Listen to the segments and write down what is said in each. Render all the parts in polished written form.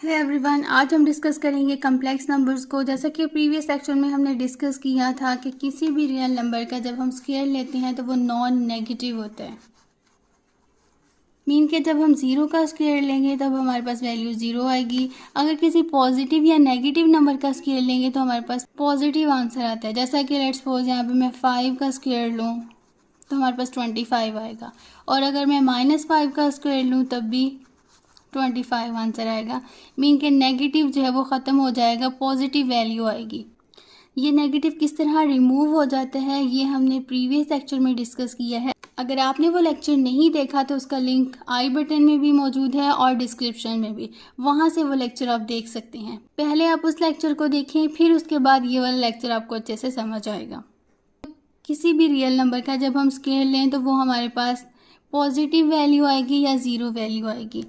Hey everyone, आज हम discuss करेंगे कम्प्लेक्स नंबर्स को। जैसा कि प्रीवियस सेक्शन में हमने डिस्कस किया था कि किसी भी रियल नंबर का जब हम स्क्वायर लेते हैं तो वो नॉन नेगेटिव होता है। मीन के जब हम ज़ीरो का स्क्वायर लेंगे तब हमारे पास वैल्यू ज़ीरो आएगी। अगर किसी पॉजिटिव या नेगेटिव नंबर का स्क्वायर लेंगे तो हमारे पास पॉजिटिव आंसर आता है। जैसा कि लेट्स सपोज यहाँ पे मैं 5 का स्क्वायर लूँ तो हमारे पास 25 आएगा, और अगर मैं -5 का स्क्वायर लूँ तब भी 25 आंसर आएगा। मीन के नेगेटिव जो है वो ख़त्म हो जाएगा, पॉजिटिव वैल्यू आएगी। ये नेगेटिव किस तरह रिमूव हो जाता है ये हमने प्रीवियस लेक्चर में डिस्कस किया है। अगर आपने वो लेक्चर नहीं देखा तो उसका लिंक आई बटन में भी मौजूद है और डिस्क्रिप्शन में भी, वहाँ से वो लेक्चर आप देख सकते हैं। पहले आप उस लेक्चर को देखें, फिर उसके बाद ये वाला लेक्चर आपको अच्छे से समझ आएगा। किसी भी रियल नंबर का जब हम स्केल लें तो वो हमारे पास पॉजिटिव वैल्यू आएगी या ज़ीरो वैल्यू आएगी।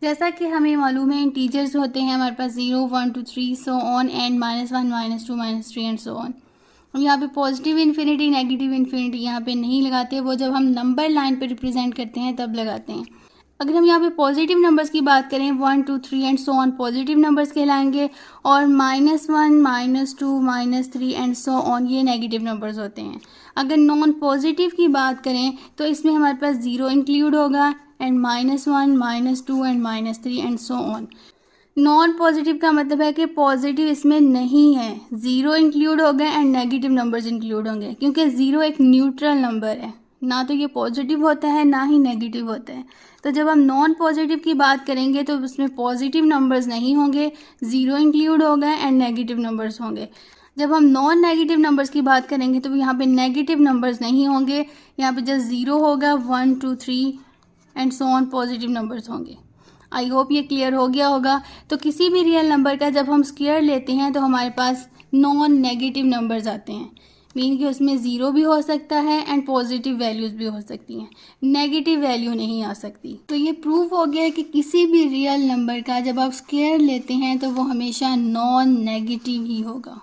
जैसा कि हमें मालूम है इंटीजर्स होते हैं हमारे पास 0, 1, 2, 3 so on and -1, -2, -3 and so on. हम यहाँ पे पॉजिटिव इन्फिनिटी नेगेटिव इन्फिनिटी यहाँ पे नहीं लगाते, वो जब हम नंबर लाइन पे रिप्रेजेंट करते हैं तब लगाते हैं। अगर हम यहाँ पे पॉजिटिव नंबर्स की बात करें 1, 2, 3 and so on positive numbers कहलाएंगे, और -1, -2, -3 एंड सो ऑन ये नेगेटिव नंबर्स होते हैं। अगर नॉन पॉजिटिव की बात करें तो इसमें हमारे पास 0 इंक्लूड होगा and -1, -2 and -3 and so on. Non positive का मतलब है कि पॉजिटिव इसमें नहीं है, 0 इंक्लूड होगा एंड नेगेटिव नंबर्स इंक्लूड होंगे, क्योंकि 0 एक न्यूट्रल नंबर है, ना तो ये पॉजिटिव होता है ना ही नेगेटिव होता है। तो जब हम नॉन पॉजिटिव की बात करेंगे तो उसमें पॉजिटिव नंबर्स नहीं होंगे, 0 इंक्लूड होगा एंड नेगेटिव नंबर्स होंगे। जब हम नॉन नेगेटिव नंबर्स की बात करेंगे तो यहाँ पे नेगेटिव नंबर्स नहीं होंगे, यहाँ पे जस्ट 0 होगा, 1, 2, 3 and so on positive numbers होंगे। आई होप ये क्लियर हो गया होगा। तो किसी भी रियल नंबर का जब हम स्क्वायर लेते हैं तो हमारे पास नॉन नेगेटिव नंबर्स आते हैं। मीन कि उसमें 0 भी हो सकता है एंड पॉजिटिव वैल्यूज़ भी हो सकती हैं, नेगेटिव वैल्यू नहीं आ सकती। तो ये प्रूफ हो गया कि किसी भी रियल नंबर का जब आप स्क्वायर लेते हैं तो वो हमेशा नॉन नेगेटिव ही होगा।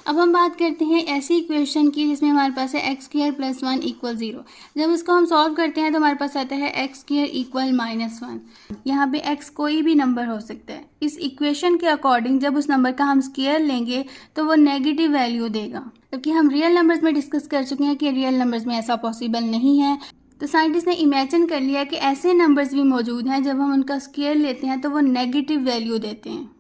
अब हम बात करते हैं ऐसी इक्वेशन की जिसमें हमारे पास है x² + 1 = 0। जब इसको हम सॉल्व करते हैं तो हमारे पास आता है x² = -1। यहाँ पे x कोई भी नंबर हो सकता है। इस इक्वेशन के अकॉर्डिंग जब उस नंबर का हम स्क्वायर लेंगे तो वो नेगेटिव वैल्यू देगा, जबकि हम रियल नंबर्स में डिस्कस कर चुके हैं कि रियल नंबर्स में ऐसा पॉसिबल नहीं है। तो साइंटिस्ट ने इमेजिन कर लिया कि ऐसे नंबर्स भी मौजूद हैं जब हम उनका स्क्वायर लेते हैं तो वो नेगेटिव वैल्यू देते हैं।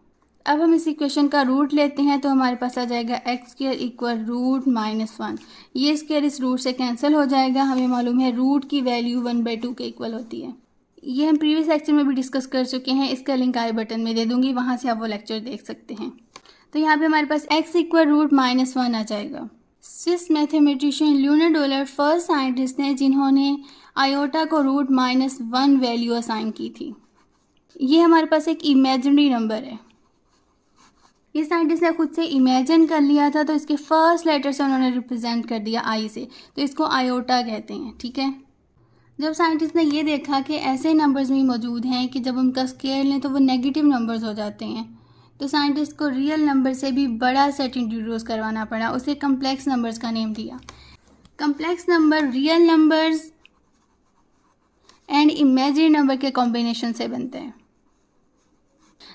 अब हम इस इक्वेशन का रूट लेते हैं तो हमारे पास आ जाएगा x² = -1। ये स्क्वायर इस रूट से कैंसिल हो जाएगा। हमें मालूम है रूट की वैल्यू 1/2 के इक्वल होती है। ये हम प्रीवियस लेक्चर में भी डिस्कस कर चुके हैं, इसका लिंक आई बटन में दे दूंगी, वहाँ से आप वो लेक्चर देख सकते हैं। तो यहाँ पे हमारे पास x = -1 आ जाएगा। स्विस मैथमेटिशियन ल्यूनार फर्स्ट साइंटिस्ट हैं जिन्होंने आयोटा को √-1 वैल्यू असाइन की थी। ये हमारे पास एक इमेजिनरी नंबर है, ये साइंटिस्ट ने खुद से इमेजिन कर लिया था, तो इसके फर्स्ट लेटर से उन्होंने रिप्रेजेंट कर दिया आई से, तो इसको आयोटा कहते हैं। ठीक है, जब साइंटिस्ट ने ये देखा कि ऐसे नंबर्स भी मौजूद हैं कि जब उनका स्क्वायर लें तो वो नेगेटिव नंबर्स हो जाते हैं, तो साइंटिस्ट को रियल नंबर से भी बड़ा सेट इंट्रोड्यूस करवाना पड़ा। उसे कम्प्लेक्स नंबर्स का नेम दिया। Complex number real numbers and imaginary number के कॉम्बिनेशन से बनते हैं।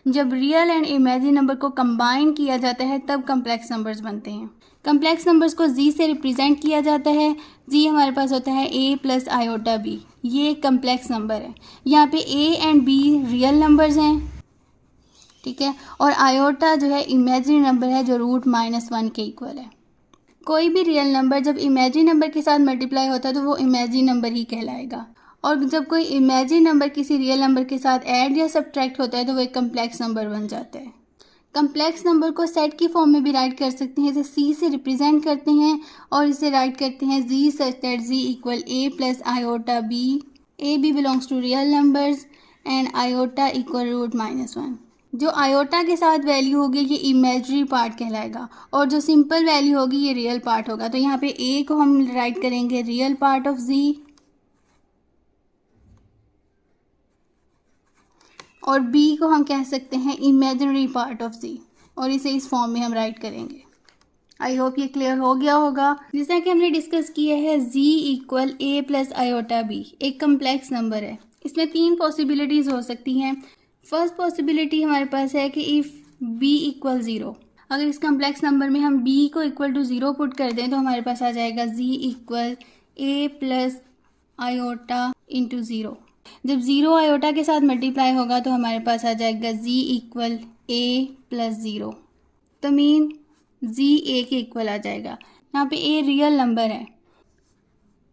जब रियल एंड इमेजिनरी नंबर को कंबाइन किया जाता है तब कम्प्लेक्स नंबर्स बनते हैं। कम्प्लेक्स नंबर्स को जी से रिप्रेजेंट किया जाता है। जी हमारे पास होता है a + i/b, ये एक कम्प्लेक्स नंबर है। यहाँ पे a and b real numbers हैं, ठीक है, और आयोटा जो है इमेजिनरी नंबर है जो √-1 के इक्वल है। कोई भी रियल नंबर जब इमेजिनरी नंबर के साथ मल्टीप्लाई होता है तो वो इमेजिनरी नंबर ही कहलाएगा, और जब कोई इमेजिनरी नंबर किसी रियल नंबर के साथ ऐड या सब्ट्रैक्ट होता है तो वो एक कम्प्लेक्स नंबर बन जाता है। कम्प्लेक्स नंबर को सेट की फॉर्म में भी राइट कर सकते हैं, इसे c से रिप्रेजेंट करते हैं और इसे राइट करते हैं z such that z = a + i/b। a b belongs to real numbers and iota = √-1। जो आयोटा के साथ वैल्यू होगी ये इमेजिनरी पार्ट कहलाएगा, और जो सिंपल वैल्यू होगी ये रियल पार्ट होगा। तो यहाँ पे a को हम राइट करेंगे रियल पार्ट ऑफ z, और b को हम कह सकते हैं इमेजिनरी पार्ट ऑफ z, और इसे इस फॉर्म में हम राइट करेंगे। आई होप ये क्लियर हो गया होगा। जैसा कि हमने डिस्कस किया है z = a + i/b एक कम्प्लेक्स नंबर है। इसमें 3 पॉसिबिलिटीज़ हो सकती हैं। फर्स्ट पॉसिबिलिटी हमारे पास है कि इफ़ b इक्वल 0, अगर इस कम्प्लेक्स नंबर में हम b को इक्वल टू 0 पुट कर दें तो हमारे पास आ जाएगा z equal a plus iota into 0। जब 0 आयोटा के साथ मल्टीप्लाई होगा तो हमारे पास आ जाएगा z इक्वल a प्लस 0, तो मीन z a के इक्वल आ जाएगा। यहाँ पे a रियल नंबर है,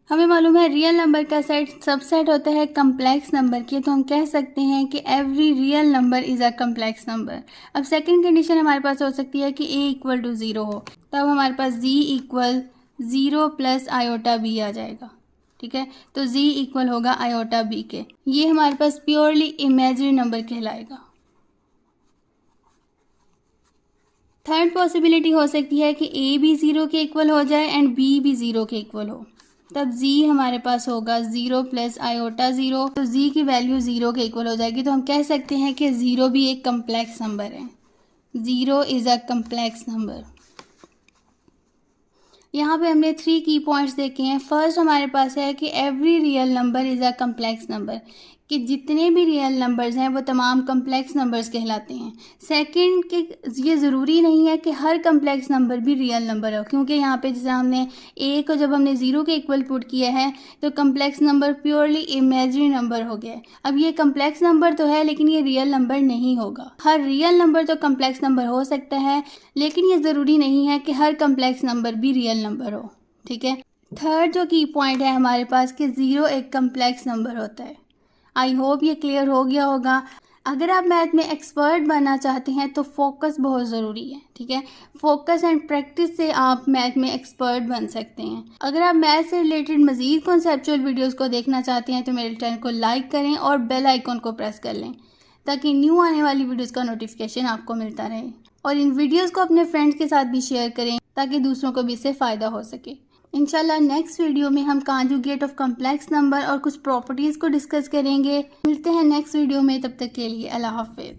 हमें मालूम है रियल नंबर का सेट सबसेट होता है कम्प्लेक्स नंबर की, तो हम कह सकते हैं कि every real number is a complex number. अब सेकंड कंडीशन हमारे पास हो सकती है कि a इक्वल टू 0 हो, तब हमारे पास z equal 0 plus iota b आ जाएगा। ठीक है, तो z इक्वल होगा आयोटा b के। ये हमारे पास प्योरली इमेजिनरी नंबर कहलाएगा। थर्ड पॉसिबिलिटी हो सकती है कि a भी 0 के इक्वल हो जाए एंड b भी 0 के इक्वल हो, तब z हमारे पास होगा 0 प्लस आयोटा 0, तो z की वैल्यू 0 के इक्वल हो जाएगी। तो हम कह सकते हैं कि 0 भी एक कम्प्लेक्स नंबर है। 0 इज़ अ कम्प्लेक्स नंबर। यहाँ पे हमने 3 की पॉइंट्स देखे हैं। फर्स्ट हमारे पास है कि every real number is a complex number, कि जितने भी रियल नंबर्स हैं वो तमाम कम्प्लेक्स नंबर्स कहलाते हैं। सेकंड कि ये ज़रूरी नहीं है कि हर कम्प्लेक्स नंबर भी रियल नंबर हो, क्योंकि यहाँ पे जैसे हमने a को जब हमने 0 के इक्वल पुट किया है तो complex number purely imaginary number हो गया। अब ये कम्प्लेक्स नंबर तो है लेकिन ये रियल नंबर नहीं होगा। हर रियल नंबर तो कम्प्लेक्स नंबर हो सकता है, लेकिन ये ज़रूरी नहीं है कि हर कम्प्लेक्स नंबर भी रियल नंबर हो। ठीक है, थर्ड जो की पॉइंट है हमारे पास कि 0 एक कम्प्लेक्स नंबर होता है। आई होप ये क्लियर हो गया होगा। अगर आप मैथ में एक्सपर्ट बनना चाहते हैं तो फोकस बहुत ज़रूरी है। ठीक है, फोकस एंड प्रैक्टिस से आप मैथ में एक्सपर्ट बन सकते हैं। अगर आप मैथ से रिलेटेड मज़ीद कॉन्सेप्चुअल वीडियोस को देखना चाहते हैं तो मेरे चैनल को लाइक करें और बेल आइकॉन को प्रेस कर लें ताकि न्यू आने वाली वीडियोज़ का नोटिफिकेशन आपको मिलता रहे। और इन वीडियोज़ को अपने फ्रेंड्स के साथ भी शेयर करें ताकि दूसरों को भी इससे फ़ायदा हो सके। इंशाल्लाह नेक्स्ट वीडियो में हम कॉन्जुगेट ऑफ कम्प्लेक्स नंबर और कुछ प्रॉपर्टीज़ को डिस्कस करेंगे। मिलते हैं नेक्स्ट वीडियो में, तब तक के लिए अल्लाह हाफिज़।